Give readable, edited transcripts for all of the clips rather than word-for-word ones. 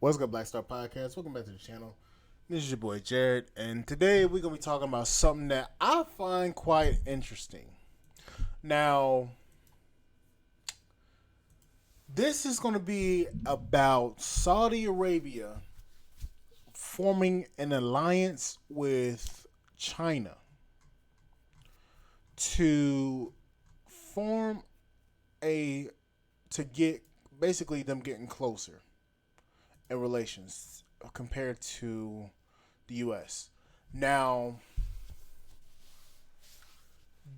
What's good, Black Star Podcast? Welcome back to the channel. This is your boy Jared, and today we're gonna be talking about something that I find quite interesting. Now, this is gonna be about Saudi Arabia forming an alliance with China to form a to get basically them getting closer in relations compared to the U.S. Now,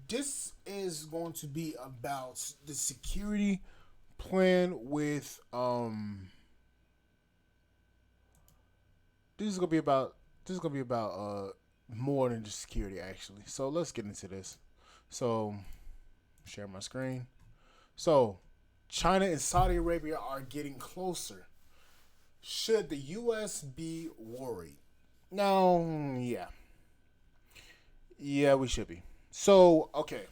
this is going to be about the security plan with this is gonna be about more than just security actually. So let's get into this. So share my screen. So China and Saudi Arabia are getting closer. Should the US be worried? No, yeah. Yeah, we should be. So, okay.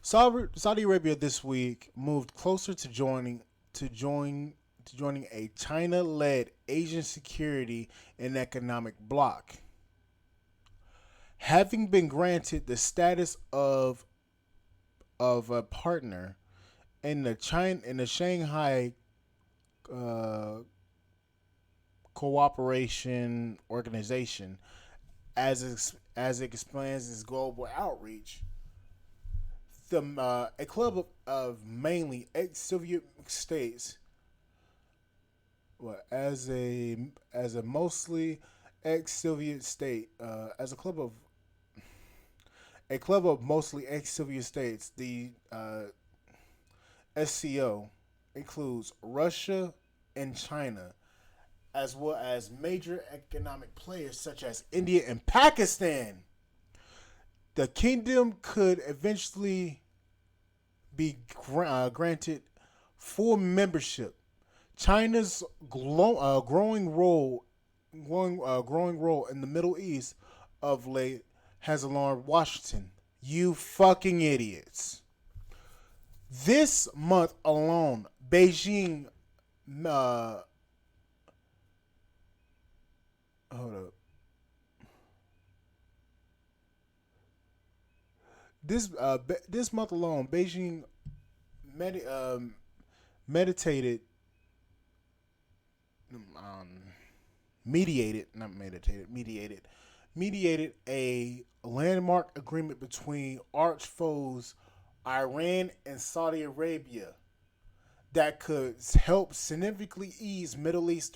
Saudi Arabia this week moved closer to joining a China-led Asian security and economic bloc, having been granted the status of a partner in the Shanghai uh, Cooperation Organization as it expands its global outreach. A club of mainly ex-Soviet states, well, as a mostly ex-Soviet state, as a club of mostly ex-Soviet states, the SCO includes Russia and China, as well as major economic players such as India and Pakistan. The kingdom could eventually be granted full membership. China's growing role in the Middle East of late has alarmed Washington. You fucking idiots! This month alone, Beijing. Uh, Hold up. This month alone, Beijing med- um, meditated, um, mediated, not meditated, mediated a landmark agreement between arch foes Iran and Saudi Arabia that could help significantly ease Middle East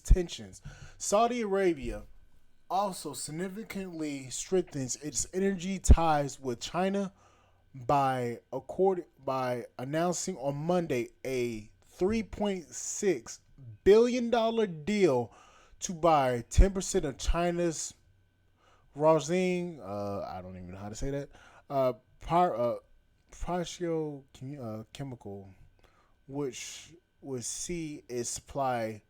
tensions. Saudi Arabia also significantly strengthens its energy ties with China by announcing on Monday a $3.6 billion deal to buy 10% of China's Rosine. I don't even know how to say that. Uh, par, uh, Chemical, which would see its supply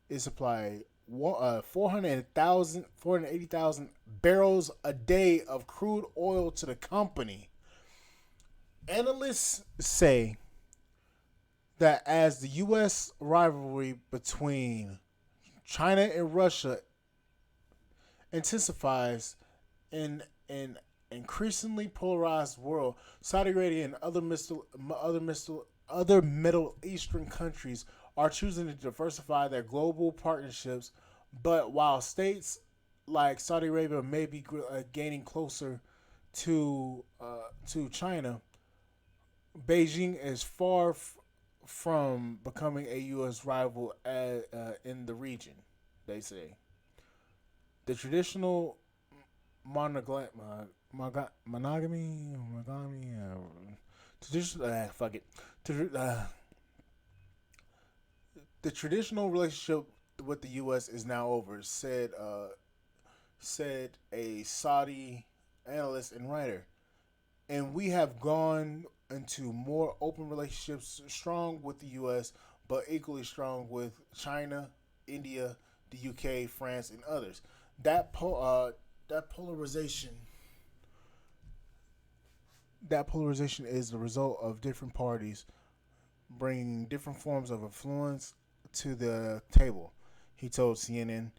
480,000 barrels a day of crude oil to the company. Analysts say that as the U.S. rivalry between China and Russia intensifies in an increasingly polarized world, Saudi Arabia and other Middle Eastern countries are choosing to diversify their global partnerships. But while states like Saudi Arabia may be gaining closer to China, Beijing is from becoming a U.S. rival in the region. They say the traditional monogamy, traditional fuck it. The traditional relationship with the U.S. is now over," said a Saudi analyst and writer. And we have gone into more open relationships, strong with the U.S., but equally strong with China, India, the UK, France, and others. That po- uh, that polarization is the result of different parties bringing different forms of influence to the table. He told CNN,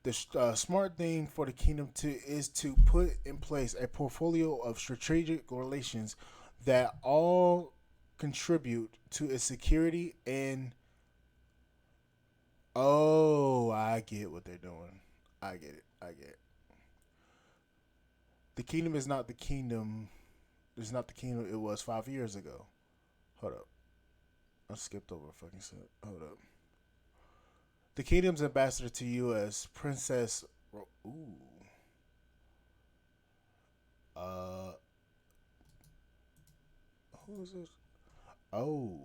the smart thing for the kingdom to is to put in place a portfolio of strategic relations that all contribute to its security and oh, I get what they're doing. I get it. I get it. The kingdom is not the kingdom. It's not the kingdom it was 5 years ago. Hold up. I skipped over a fucking set. Hold up. The kingdom's ambassador to U.S. Princess. Ooh. Uh. Who is this? Oh.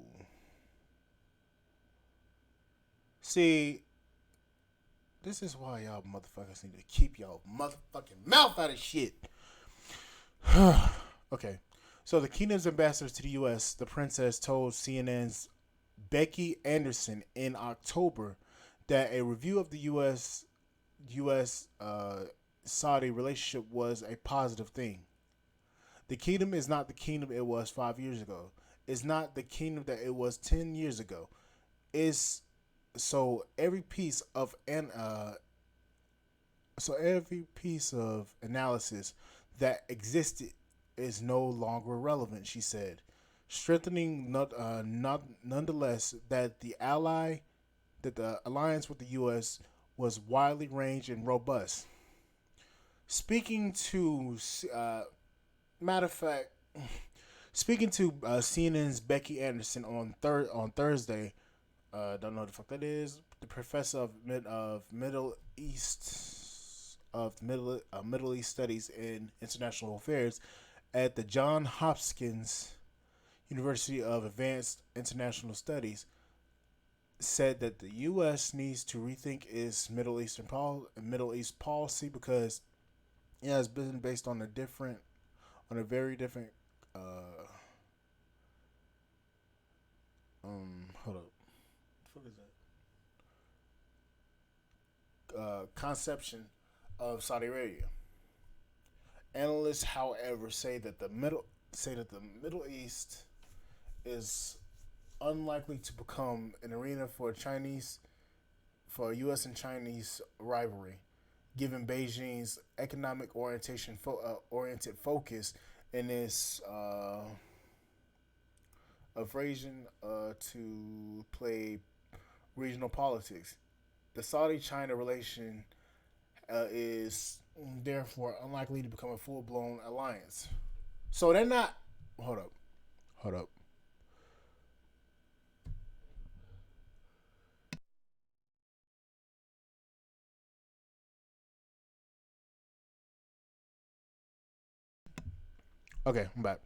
See, this is why y'all motherfuckers need to keep y'all motherfucking mouth out of shit. Okay. So the kingdom's ambassador to the U.S., the princess, told CNN's Becky Anderson in October that a review of the U.S. Saudi relationship was a positive thing. The kingdom is not the kingdom it was 5 years ago. It's not the kingdom that it was 10 years ago. It's so every piece of analysis that existed is no longer relevant, she said, strengthening nonetheless that the alliance with the U.S. was widely ranged and robust. Speaking to, matter of fact, speaking to CNN's Becky Anderson on Thursday, don't know what the fuck that is. The professor of Middle East Studies and International Affairs at the Johns Hopkins University of Advanced International Studies said that the U.S. needs to rethink its Middle East policy because it has been based on a very different. Hold up. What is that? Conception of Saudi Arabia. Analysts, however, say that the Middle East is unlikely to become an arena for U.S. and Chinese rivalry, given Beijing's economic oriented focus and its aversion to play regional politics. The Saudi-China relation is therefore unlikely to become a full-blown alliance. So they're not. Hold up. Hold up. Okay, I'm back.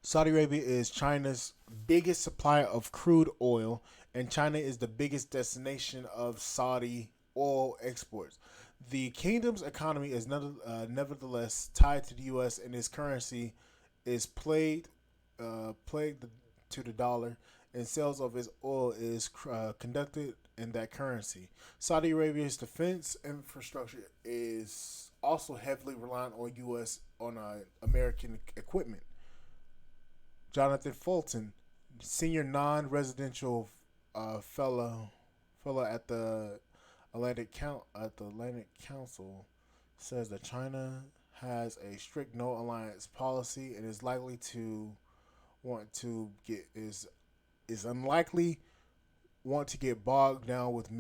Saudi Arabia is China's biggest supplier of crude oil, and China is the biggest destination of Saudi oil exports. The kingdom's economy is nevertheless tied to the U.S., and its currency is plagued to the dollar, and sales of its oil is conducted in that currency. Saudi Arabia's defense infrastructure is also heavily reliant on American equipment. Jonathan Fulton, senior non-residential fellow at the Atlantic Council, says that China has a strict no alliance policy and is likely to want to get is unlikely want to get bogged down with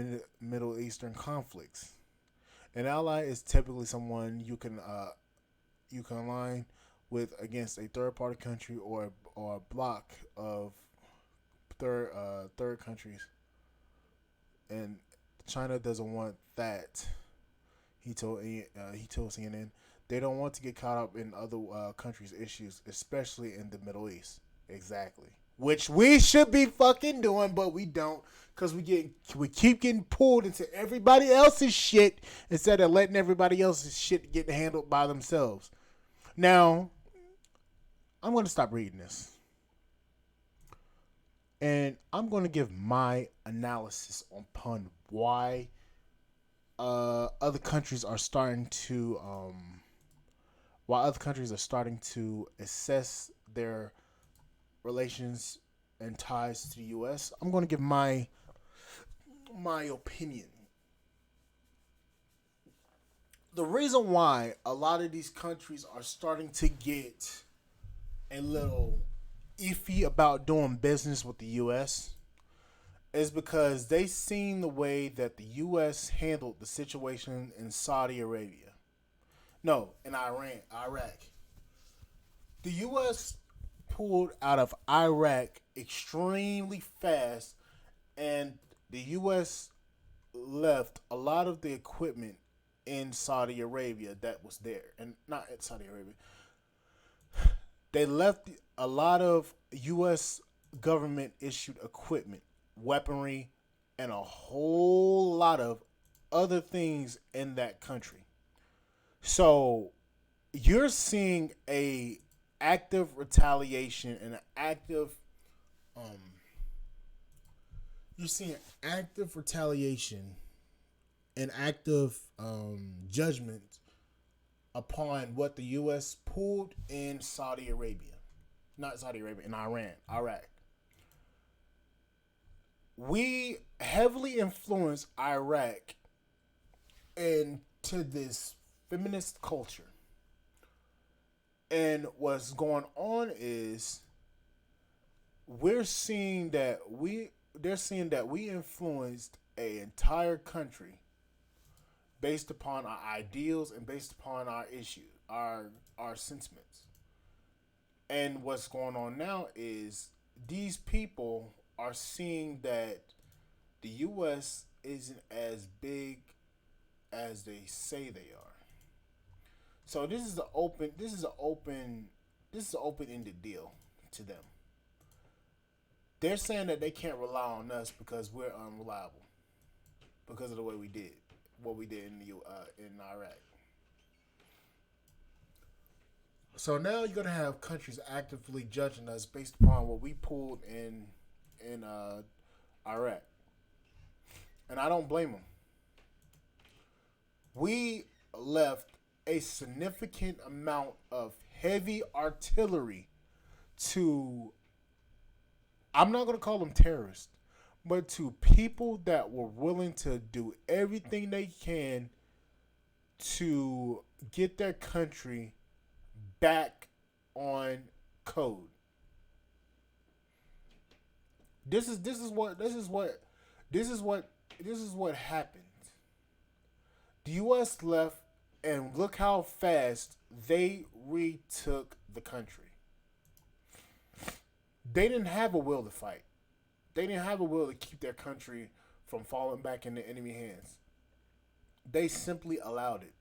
Middle Eastern conflicts. An ally is typically someone you can align with against a third party country or a block of third countries, and China doesn't want that. He told CNN they don't want to get caught up in other countries' issues, especially in the Middle East. Exactly, which we should be fucking doing, but we don't, because we keep getting pulled into everybody else's shit instead of letting everybody else's shit get handled by themselves. Now, I'm going to stop reading this. And I'm going to give my analysis upon other countries are starting to assess their relations and ties to the U.S., I'm going to give my opinion. The reason why a lot of these countries are starting to get a little iffy about doing business with the U.S. is because they seen the way that the U.S. handled the situation in Saudi Arabia. No, in Iraq. The U.S. pulled out of Iraq extremely fast, and the U.S. left a lot of the equipment in Saudi Arabia that was there, and not in Saudi Arabia. They left a lot of U.S. government issued equipment, weaponry, and a whole lot of other things in that country. So you're seeing a active retaliation and an active um you're seeing active retaliation and active judgment upon what the US pulled in Saudi Arabia. Not Saudi Arabia, in Iran, Iraq. We heavily influenced Iraq into this feminist culture. And what's going on is we're seeing that we they're seeing that we influenced a entire country based upon our ideals and based upon our issues, our sentiments. And what's going on now is these people are seeing that the US isn't as big as they say they are. So this is an open ended deal to them. They're saying that they can't rely on us because we're unreliable because of the way we did what we did in Iraq. So now you're gonna have countries actively judging us based upon what we pulled in Iraq, and I don't blame them. We left a significant amount of heavy artillery to, I'm not gonna call them terrorists, but to people that were willing to do everything they can to get their country back on code. This is what happened. The U.S. left, and look how fast they retook the country. They didn't have a will to fight. They didn't have a will to keep their country from falling back into enemy hands. They simply allowed it,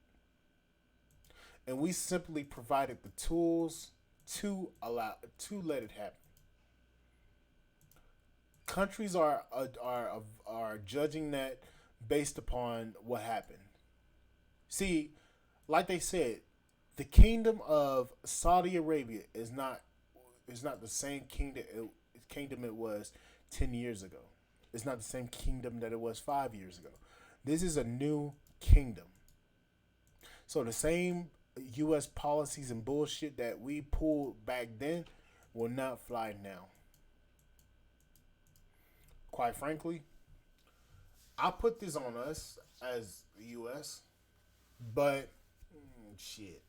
and we simply provided the tools to let it happen. Countries are judging that based upon what happened. See, like they said, the kingdom of Saudi Arabia is not the same kingdom it was 10 years ago. It's not the same kingdom that it was 5 years ago. This is a new kingdom. So the same U.S. policies and bullshit that we pulled back then will not fly now. Quite frankly, I put this on us as the U.S., but shit,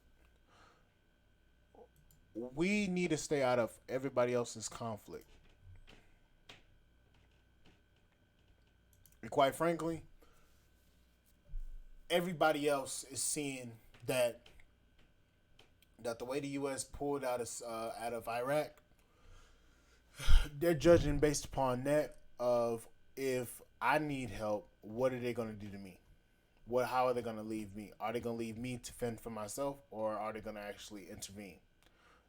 we need to stay out of everybody else's conflict. And quite frankly, everybody else is seeing that the way the U.S. pulled out of Iraq, they're judging based upon that of if I need help, what are they going to do to me? How are they going to leave me? Are they going to leave me to fend for myself, or are they going to actually intervene?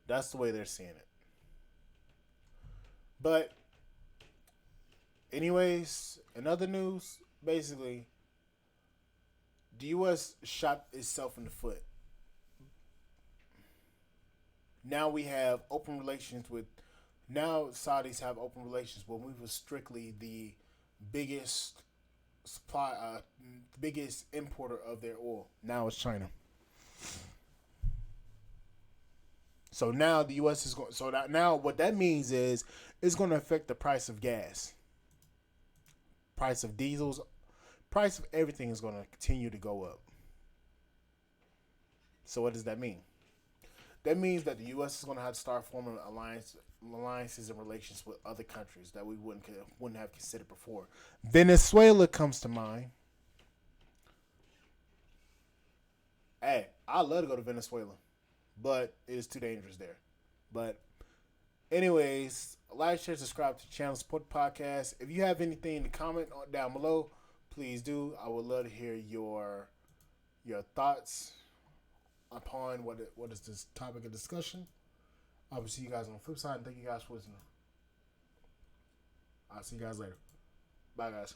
That's the way they're seeing it. But anyways, in other news, basically, the U.S. shot itself in the foot. Now we have open relations with. Now Saudis have open relations when we were strictly the biggest biggest importer of their oil. Now it's China. So now the U.S. is going. So that now what that means is it's going to affect the price of gas, price of diesels, price of everything is going to continue to go up. So what does that mean? That means that the U.S. is going to have to start forming alliances and relations with other countries that we wouldn't have considered before. Venezuela comes to mind. Hey, I love to go to Venezuela, but it is too dangerous there. But anyways, like, share, subscribe to the channel, support the podcast. If you have anything to comment on down below, please do. I would love to hear your thoughts upon what is this topic of discussion. I will see you guys on the flip side, and thank you guys for listening. I'll see you guys later. Bye, guys.